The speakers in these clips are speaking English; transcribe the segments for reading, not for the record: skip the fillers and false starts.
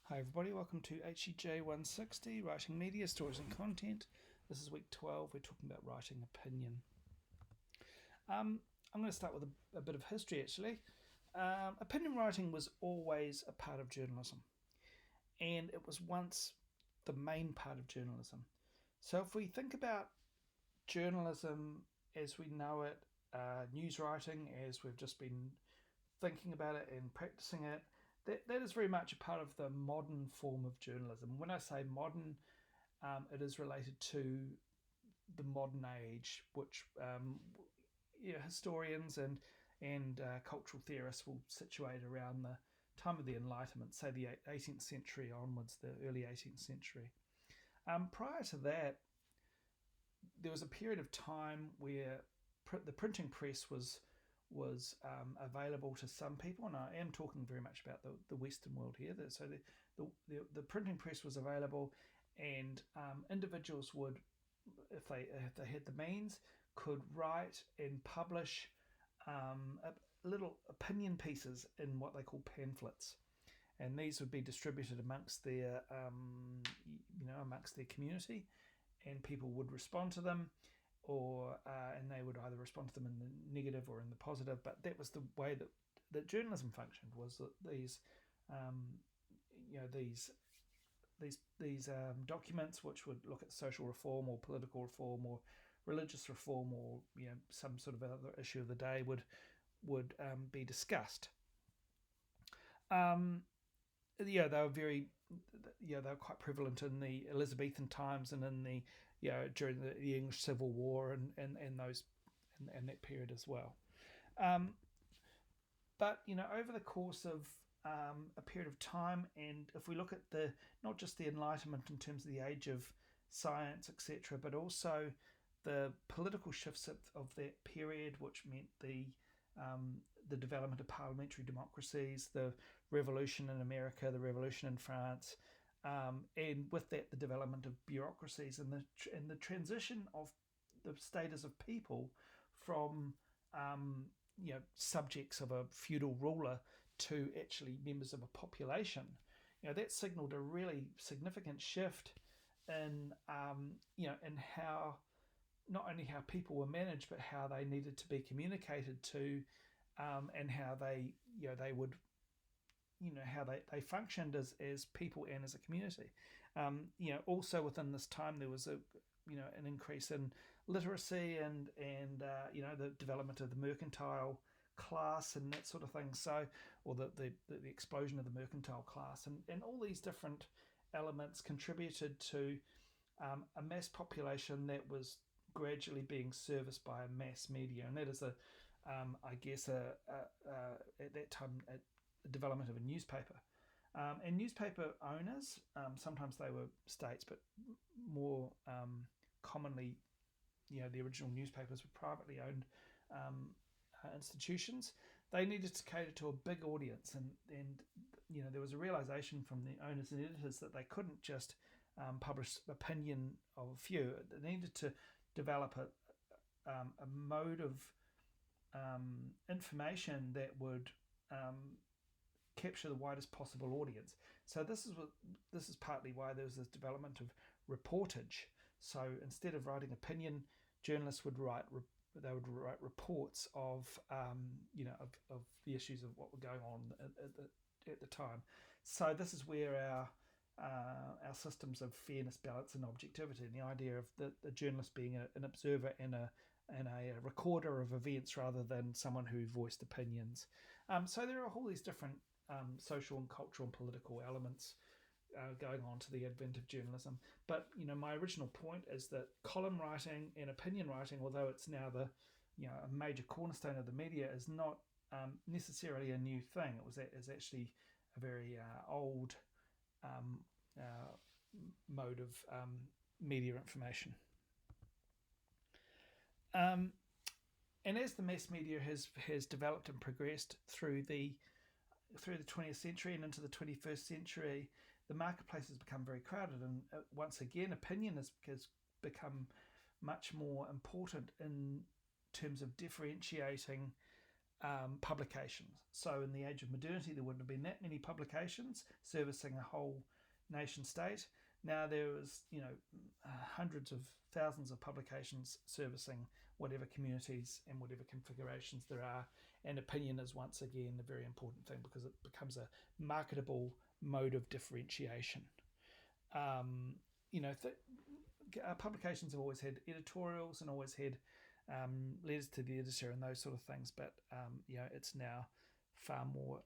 Hi everybody, welcome to HEJ 160, Writing Media, Stories and Content. This is week 12, we're talking about writing opinion. I'm going to start with a bit of history actually. Opinion writing was always a part of journalism, and it was once the main part of journalism. So if we think about journalism as we know it, news writing as we've just been thinking about it and practicing it, that is very much a part of the modern form of journalism. When I say modern, it is related to the modern age, which historians and cultural theorists will situate around the time of the Enlightenment, say the 18th century onwards, the early 18th century. Prior to that, there was a period of time where the printing press was available to some people, and I am talking very much about the Western world here. So the printing press was available, and individuals would, if they had the means, could write and publish little opinion pieces in what they call pamphlets, and these would be distributed amongst their community, and people would respond to them, or and they would either respond to them in the negative or in the positive. But that was the way that journalism functioned. Was that um, these documents, which would look at social reform or political reform or religious reform or some sort of other issue of the day, would be discussed. Um, they were very they were quite prevalent in the Elizabethan times and in the during the English Civil War and those and that period as well. Um, but over the course of a period of time, and if we look at the not just the Enlightenment in terms of the age of science, etc., but also the political shifts of that period, which meant the development of parliamentary democracies, the revolution in America, the revolution in France, and with that the development of bureaucracies and the transition of the status of people from subjects of a feudal ruler to actually members of a population. That signaled a really significant shift in how not only how people were managed, but how they needed to be communicated to, and how they would how they functioned as people and as a community. Also within this time there was an increase in literacy and the development of the mercantile class and that sort of thing. So, or the explosion of the mercantile class and all these different elements contributed to a mass population that was gradually being serviced by a mass media, and that is I guess at that time a development of a newspaper. And newspaper owners, sometimes they were states, but more commonly, the original newspapers were privately owned institutions. They needed to cater to a big audience, and there was a realization from the owners and editors that they couldn't just publish opinion of a few. They needed to develop a mode of information that would capture the widest possible audience. So this is partly why there was this development of reportage. So instead of writing opinion, journalists would write reports of of the issues of what were going on at the time. So this is where our systems of fairness, balance, and objectivity, and the idea of the journalist being an observer and a recorder of events rather than someone who voiced opinions. So there are all these different social and cultural and political elements going on to the advent of journalism. But my original point is that column writing and opinion writing, although it's now a major cornerstone of the media, is not necessarily a new thing. Is actually a very old mode of media information. And as the mass media has developed and progressed through the 20th century and into the 21st century, the marketplace has become very crowded, and once again, opinion has become much more important in terms of differentiating publications. So in the age of modernity, there wouldn't have been that many publications servicing a whole nation state. Now there is, hundreds of thousands of publications servicing whatever communities and whatever configurations there are. And opinion is once again a very important thing because it becomes a marketable mode of differentiation. Um, publications have always had editorials and always had letters to the editor and those sort of things, but it's now far more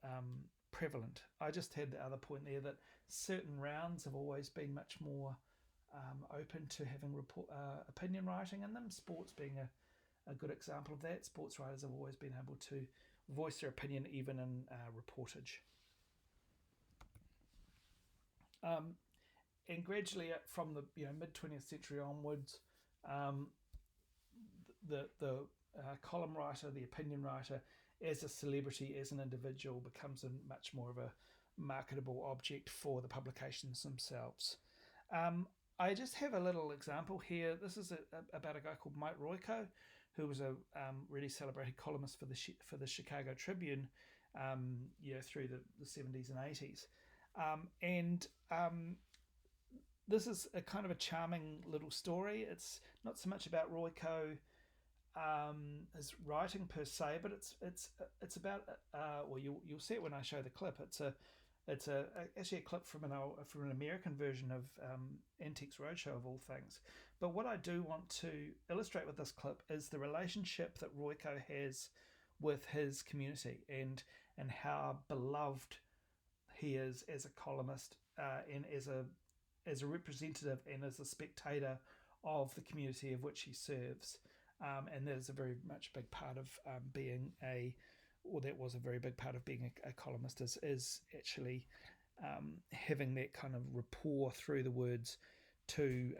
prevalent. I just had the other point there that certain rounds have always been much more open to having opinion writing in them. Sports being a good example of that. Sports writers have always been able to voice their opinion even in reportage. And gradually, from the mid 20th century onwards, the column writer, the opinion writer, as a celebrity, as an individual, becomes a much more of a marketable object for the publications themselves. I just have a little example here. This is about a guy called Mike Royko, who was a really celebrated columnist for the Chicago Tribune, through the 70s and 80s, and this is a kind of a charming little story. It's not so much about Royko, his writing per se, but it's about you'll see it when I show the clip. It's actually a clip from an American version of Antiques Roadshow of all things. But what I do want to illustrate with this clip is the relationship that Royko has with his community and how beloved he is as a columnist and as a representative and as a spectator of the community of which he serves. And that is a very much big part of that was a very big part of being a columnist is actually having that kind of rapport through the words to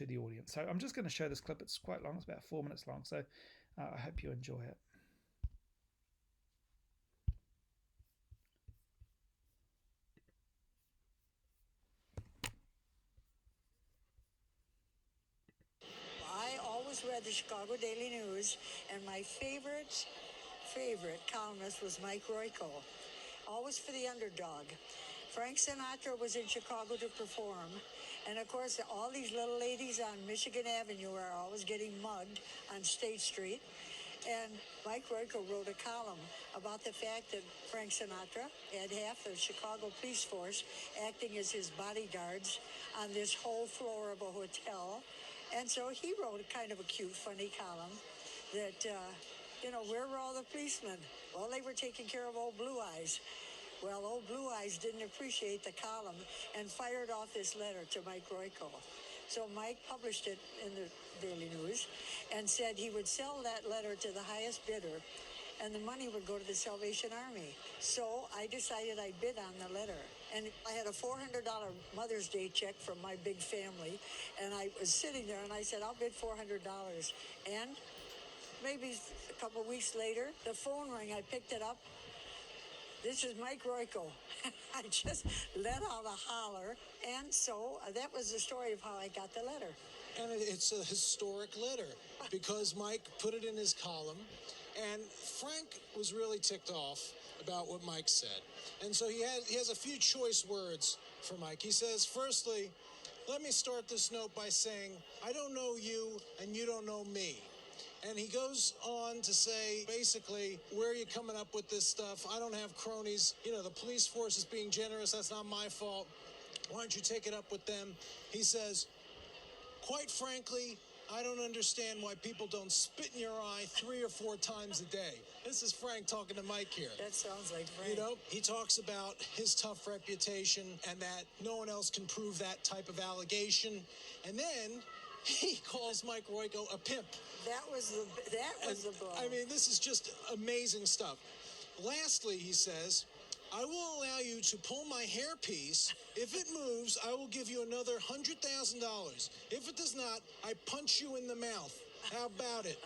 the audience. So I'm just going to show this clip. It's quite long. It's about 4 minutes long. So I hope you enjoy it. I always read the Chicago Daily News, and my favorite columnist was Mike Royko, always for the underdog. Frank Sinatra was in Chicago to perform, and of course all these little ladies on Michigan Avenue are always getting mugged on State Street. And Mike Royko wrote a column about the fact that Frank Sinatra had half the Chicago police force acting as his bodyguards on this whole floor of a hotel. And so he wrote a kind of a cute, funny column that, where were all the policemen? Well, they were taking care of old Blue Eyes. Well, old Blue Eyes didn't appreciate the column and fired off this letter to Mike Royko. So Mike published it in the Daily News and said he would sell that letter to the highest bidder and the money would go to the Salvation Army. So I decided I'd bid on the letter. And I had a $400 Mother's Day check from my big family. And I was sitting there and I said, I'll bid $400. And maybe a couple of weeks later, the phone rang. I picked it up. This is Mike Royko. I just let out a holler. And so that was the story of how I got the letter. And it's a historic letter because Mike put it in his column. And Frank was really ticked off about what Mike said. And so he has a few choice words for Mike. He says, firstly, let me start this note by saying, I don't know you and you don't know me. And he goes on to say, basically, where are you coming up with this stuff? I don't have cronies. The police force is being generous. That's not my fault. Why don't you take it up with them? He says, quite frankly, I don't understand why people don't spit in your eye 3 or 4 times a day. This is Frank talking to Mike here. That sounds like Frank. He talks about his tough reputation and that no one else can prove that type of allegation. And then he calls Mike Royko a pimp. That was the blow. I mean, this is just amazing stuff. Lastly, he says, I will allow you to pull my hairpiece. If it moves, I will give you another $100,000. If it does not, I punch you in the mouth. How about it?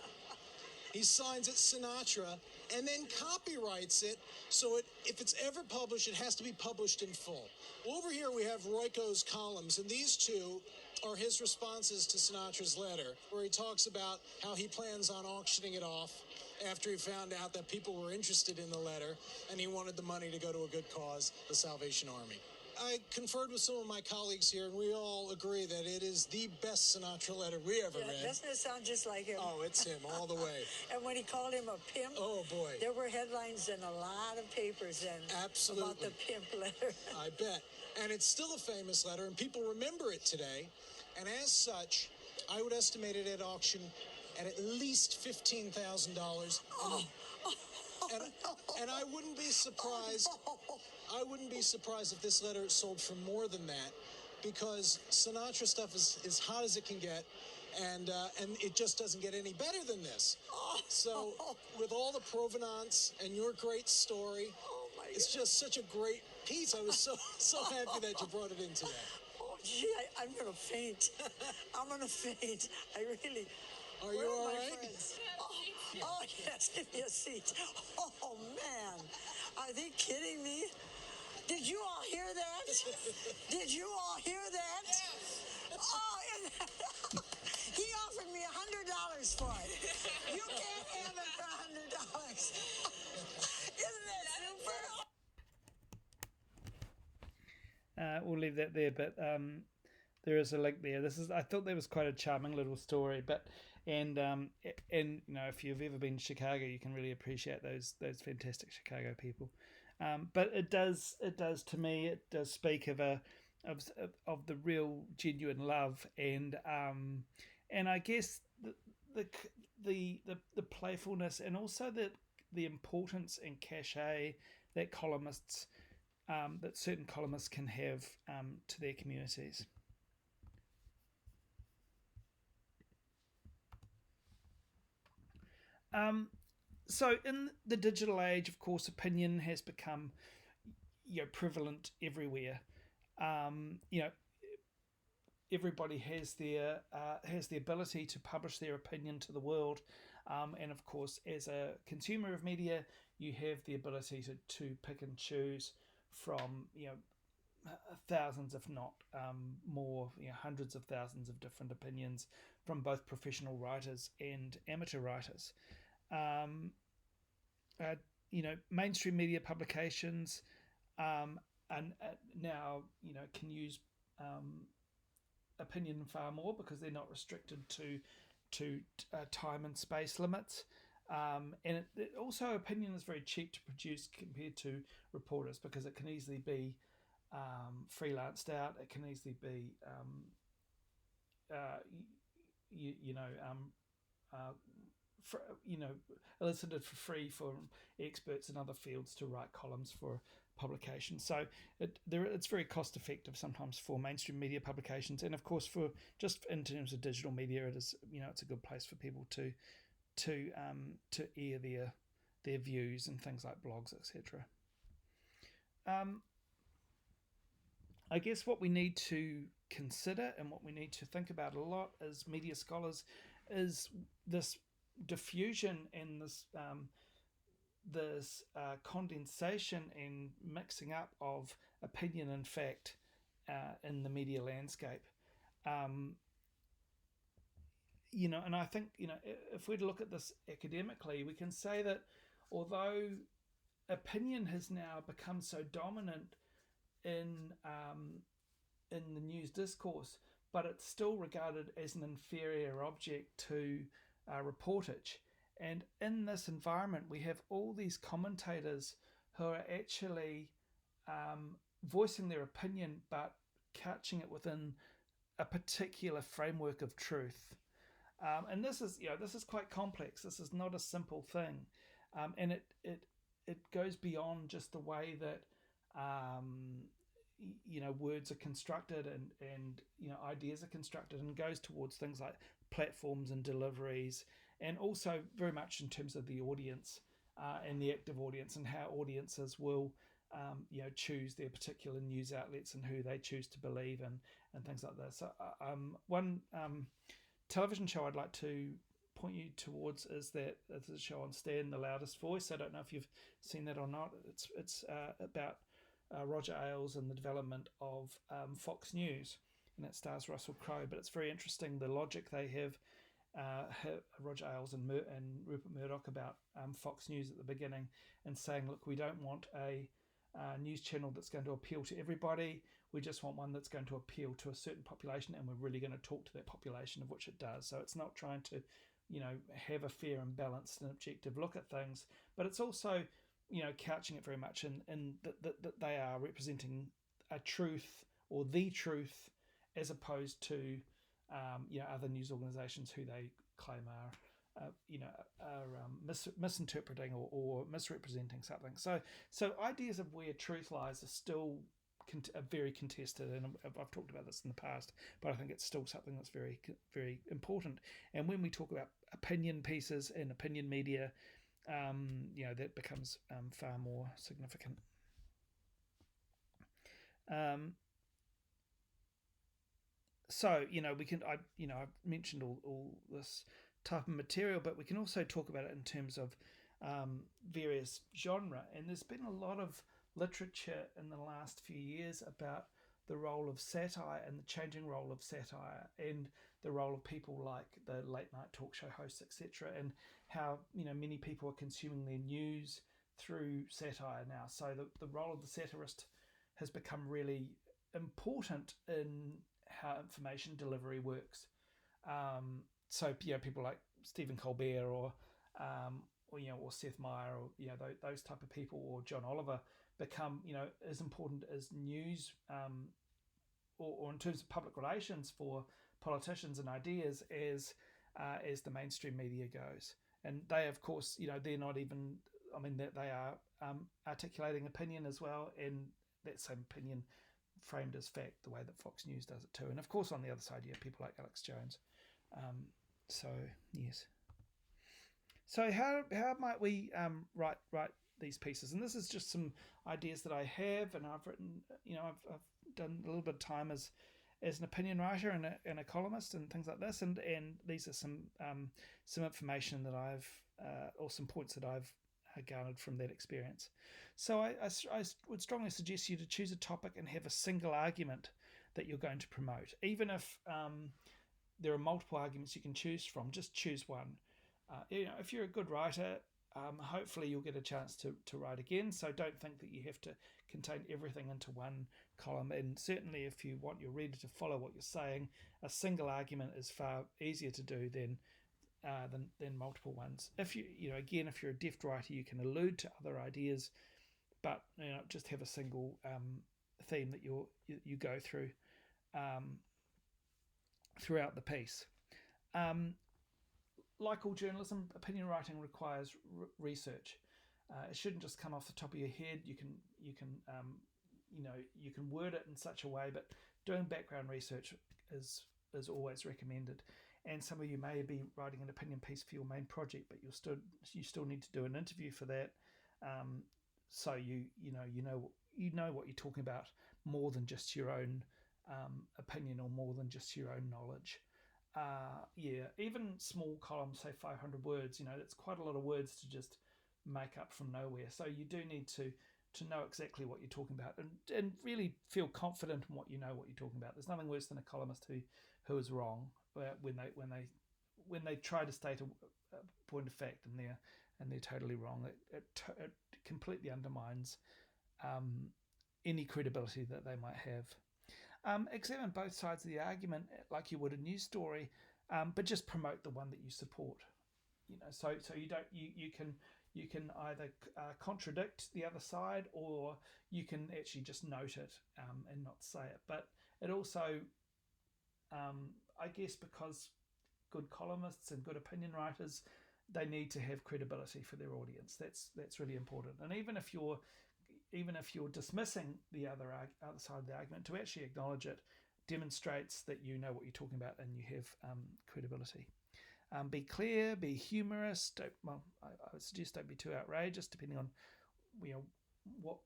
He signs it Sinatra and then copyrights it. So if it's ever published, it has to be published in full. Over here we have Royko's columns, and these two are his responses to Sinatra's letter, where he talks about how he plans on auctioning it off after he found out that people were interested in the letter and he wanted the money to go to a good cause, the Salvation Army. I conferred with some of my colleagues here, and we all agree that it is the best Sinatra letter we ever read. Doesn't it sound just like him? Oh, it's him all the way. And when he called him a pimp, oh boy, there were headlines in a lot of papers then absolutely about the pimp letter. I bet. And it's still a famous letter, and people remember it today. And as such, I would estimate it at auction at least $15,000. And I wouldn't be surprised. I wouldn't be surprised if this letter sold for more than that, because Sinatra stuff is as hot as it can get, and it just doesn't get any better than this. So, with all the provenance and your great story, it's just such a great piece. I was so happy that you brought it in today. Oh, gee, I'm gonna faint. I'm gonna faint. I really. Are you all right? Oh, yes, give me a seat. Oh, man. Are they kidding me? Did you all hear that? Did you all hear that? Oh, he offered me $100 for it. You can't have it for $100. Isn't that super? We'll leave that there, but there is a link there. I thought that was quite a charming little story, and if you've ever been to Chicago, you can really appreciate those fantastic Chicago people. But it does to me, it does speak of the real genuine love, and I guess the playfulness, and also the importance and cachet that certain columnists can have to their communities. So in the digital age, of course, opinion has become, prevalent everywhere. Everybody has the ability to publish their opinion to the world, and of course, as a consumer of media, you have the ability to pick and choose from thousands, if not more, hundreds of thousands of different opinions from both professional writers and amateur writers. Mainstream media publications and now can use opinion far more, because they're not restricted to time and space limits. And also, opinion is very cheap to produce compared to reporters, because it can easily be freelanced out. It can easily be elicited for free from experts in other fields to write columns for publication. So it's very cost effective sometimes for mainstream media publications, and of course for just in terms of digital media, it is it's a good place for people to air their views and things like blogs, etc. I guess what we need to consider and what we need to think about a lot as media scholars is this diffusion and this condensation and mixing up of opinion and fact in the media landscape. And I think if we look at this academically, we can say that although opinion has now become so dominant in the news discourse, but it's still regarded as an inferior object to reportage. And in this environment, we have all these commentators who are actually voicing their opinion, but couching it within a particular framework of truth. And this is quite complex. This is not a simple thing, and it goes beyond just the way that words are constructed and ideas are constructed, and goes towards things like platforms and deliveries, and also very much in terms of the audience and the active audience, and how audiences will choose their particular news outlets and who they choose to believe in, and things like that. So one television show I'd like to point you towards is the show on Stan, The Loudest Voice. I don't know if you've seen that or not. It's about Roger Ailes and the development of Fox News, and it stars Russell Crowe. But it's very interesting, the logic they have Roger Ailes and Rupert Murdoch about Fox News at the beginning, and saying, look, we don't want a news channel that's going to appeal to everybody. We just want one that's going to appeal to a certain population, and we're really going to talk to that population, of which it does. So it's not trying to, have a fair and balanced and objective look at things, but it's also, couching it very much in that they are representing a truth or the truth, as opposed to, other news organisations who they claim are misinterpreting or misrepresenting something. So ideas of where truth lies are still very contested, and I've talked about this in the past, but I think it's still something that's very, very important. And when we talk about opinion pieces and opinion media, that becomes far more significant. So I've mentioned all this type of material, but we can also talk about it in terms of various genre. And there's been a lot of literature in the last few years about the role of satire and the changing role of satire, and the role of people like the late night talk show hosts, etc., and how many people are consuming their news through satire now. So the role of the satirist has become really important in how information delivery works. So people like Stephen Colbert or Seth Meyers, or those type of people, or John Oliver, become as important as news, or in terms of public relations for politicians and ideas, as the mainstream media goes. And they, of course, they're not even. I mean, they are articulating opinion as well, and that same opinion framed as fact, the way that Fox News does it too. And of course, on the other side, you have people like Alex Jones. So yes. So how might we write these pieces? And this is just some ideas that I have, and I've written. I've done a little bit of time as an opinion writer and a columnist and things like this. And these are some information that I've or some points that I've garnered from that experience. So I would strongly suggest you to choose a topic and have a single argument that you're going to promote. Even if there are multiple arguments you can choose from, just choose one. If you're a good writer, hopefully you'll get a chance to write again. So don't think that you have to contain everything into one column. And certainly if you want your reader to follow what you're saying, a single argument is far easier to do than multiple ones. If if you're a deft writer, you can allude to other ideas, but just have a single theme that you go through throughout the piece. Like all journalism, opinion writing requires research. It shouldn't just come off the top of your head. You can word it in such a way, but doing background research is always recommended. And some of you may be writing an opinion piece for your main project, but you still need to do an interview for that. So you know what you're talking about more than just your own opinion, or more than just your own knowledge. Even small columns, say 500 words, that's quite a lot of words to just make up from nowhere. So you do need to know exactly what you're talking about, and really feel confident in what you're talking about. There's nothing worse than a columnist who is wrong when they try to state a point of fact and they're totally wrong. It completely undermines any credibility that they might have. Examine both sides of the argument like you would a news story, but just promote the one that you support. So you can either contradict the other side, or you can actually just note it and not say it. But it also, I guess, because good columnists and good opinion writers, they need to have credibility for their audience. That's really important. And even if you're dismissing the other side of the argument, to actually acknowledge it demonstrates that you know what you're talking about and you have credibility. Be clear, be humorous. I would suggest don't be too outrageous, depending on what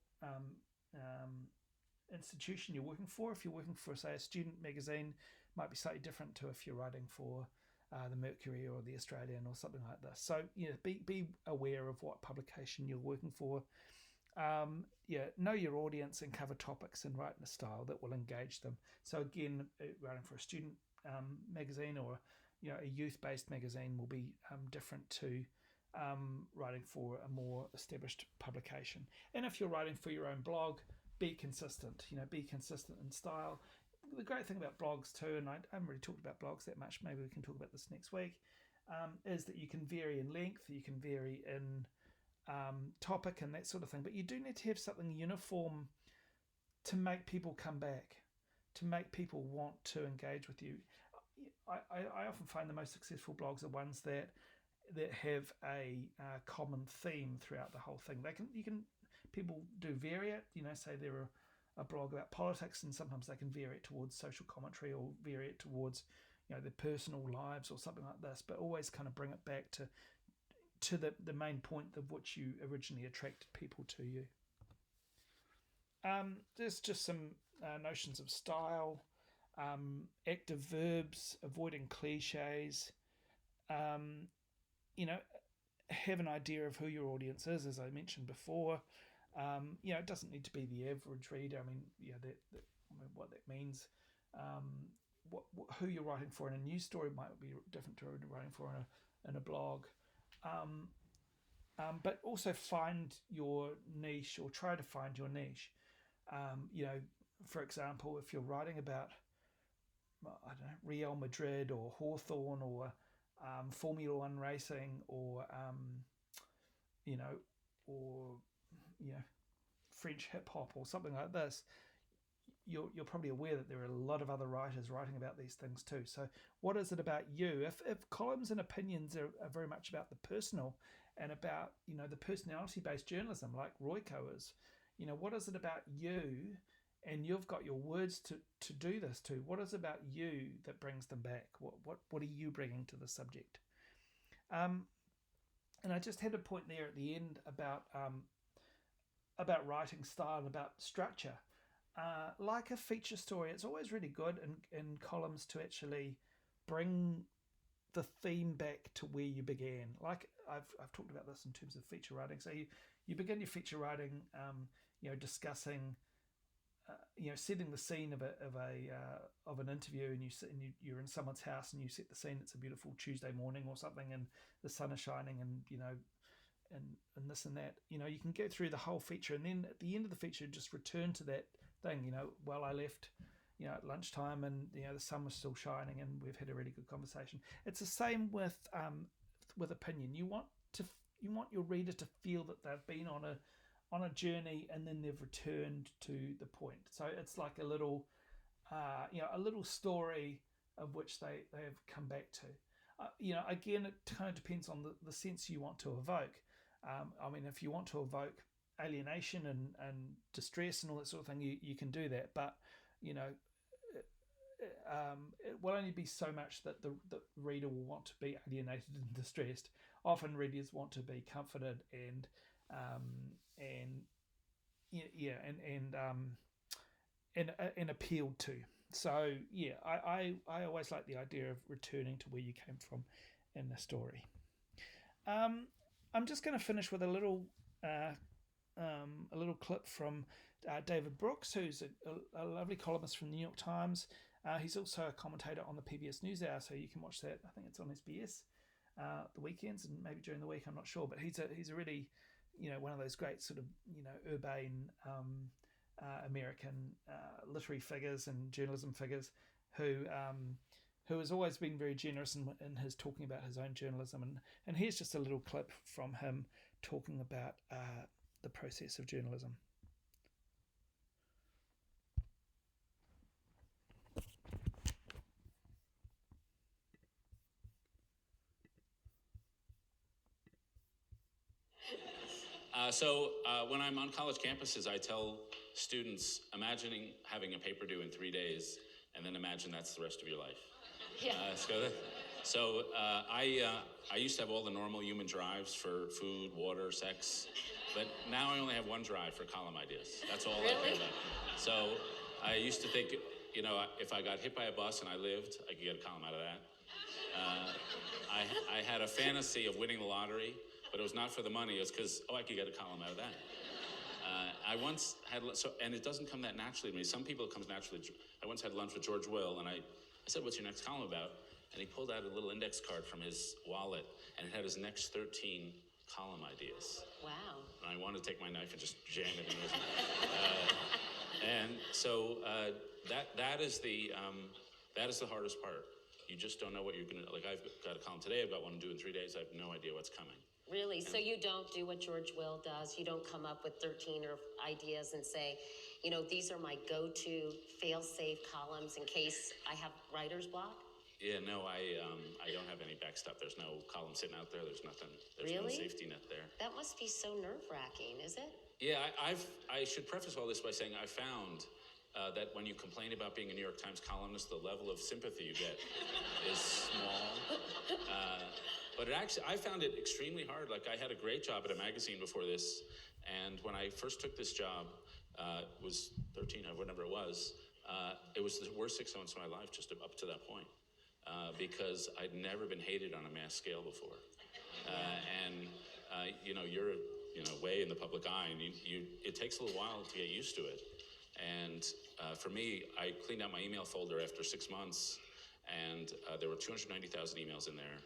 institution you're working for. If you're working for, say, a student magazine, it might be slightly different to if you're writing for the Mercury or the Australian or something like this. So be aware of what publication you're working for. Know your audience and cover topics and write in a style that will engage them. So again, writing for a student magazine or a youth-based magazine will be different to writing for a more established publication. And if you're writing for your own blog, be consistent. Be consistent in style. The great thing about blogs too, and I haven't really talked about blogs that much, maybe we can talk about this next week, is that you can vary in length, you can vary in topic and that sort of thing, but you do need to have something uniform to make people come back, to make people want to engage with you. I often find the most successful blogs are ones that have a common theme throughout the whole thing. People do vary it, say they're a blog about politics, and sometimes they can vary it towards social commentary or vary it towards their personal lives or something like this, but always kind of bring it back to the main point of which you originally attracted people to you. There's just some notions of style, active verbs, avoiding cliches, have an idea of who your audience is, as I mentioned before. It doesn't need to be the average reader. What that means. Who you're writing for in a news story might be different to writing for in a blog. But also find your niche, or try to find your niche. For example, if you're writing about, Real Madrid or Hawthorn or Formula One racing or French hip hop or something like this, you're probably aware that there are a lot of other writers writing about these things too. So what is it about you? If columns and opinions are very much about the personal and about the personality based journalism like Royco is, what is it about you? And you've got your words to do this too. What is it about you that brings them back? What are you bringing to the subject? And I just had a point there at the end about writing style and about structure. Like a feature story, it's always really good in columns to actually bring the theme back to where you began. Like I've talked about this in terms of feature writing. So you begin your feature writing, discussing, setting the scene of an interview, and you're in someone's house and you set the scene. It's a beautiful Tuesday morning or something, and the sun is shining, and and this and that. You can go through the whole feature, and then at the end of the feature, just return to that thing. Well, I left, at lunchtime, and the sun was still shining, and we've had a really good conversation. It's the same with opinion. You want your reader to feel that they've been on a journey, and then they've returned to the point. So it's like a little story of which they have come back to. Again, it kind of depends on the sense you want to evoke. If you want to evoke alienation and distress and all that sort of thing, you can do that. But, it will only be so much that the reader will want to be alienated and distressed. Often readers want to be comforted and appealed to. So I always like the idea of returning to where you came from in the story. I'm just going to finish with a little clip from David Brooks, who's a lovely columnist from the New York Times. He's also a commentator on the PBS NewsHour, so you can watch that. I think it's on SBS the weekends and maybe during the week. I'm not sure, but he's a really one of those great sort of urbane American literary figures and journalism figures who has always been very generous in his talking about his own journalism. And here's just a little clip from him talking about the process of journalism. When I'm on college campuses, I tell students, imagining having a paper due in 3 days, and then imagine that's the rest of your life. Yeah. I used to have all the normal human drives for food, water, sex, but now I only have one drive for column ideas. That's all I care about. So I used to think, if I got hit by a bus and I lived, I could get a column out of that. I had a fantasy of winning the lottery, but it was not for the money. It was because, I could get a column out of that. I once had, and it doesn't come that naturally to me. Some people it comes naturally. I once had lunch with George Will, and I said, "What's your next column about?" and he pulled out a little index card from his wallet, and it had his next 13 column ideas. Wow. And I wanted to take my knife and just jam it in his and so that is the hardest part. You just don't know what you're gonna, like I've got a column today, I've got one due in 3 days, I have no idea what's coming. Really? So you don't do what George Will does? You don't come up with 13 or ideas and say, you know, these are my go-to fail-safe columns in case I have writer's block? Yeah, no, I don't have any backstop. There's no column sitting out there. There's nothing. There's no Really? safety net there. That must be so nerve-wracking, is it? Yeah, I should preface all this by saying I found that when you complain about being a New York Times columnist, the level of sympathy you get is small. But I found it extremely hard. Like, I had a great job at a magazine before this, and when I first took this job, it was 13 or whatever it was the worst 6 months of my life just up to that point, because I'd never been hated on a mass scale before. You're way in the public eye, and it takes a little while to get used to it. And for me, I cleaned out my email folder after 6 months, and there were 290,000 emails in there.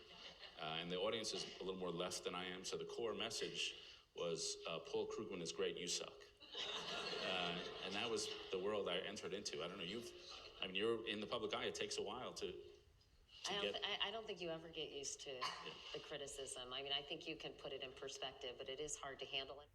And the audience is a little more left than I am, so the core message was, Paul Krugman is great, you suck. And that was the world I entered into. I don't know, you're in the public eye, it takes a while to I don't think you ever get used to the criticism. I mean, I think you can put it in perspective, but it is hard to handle it.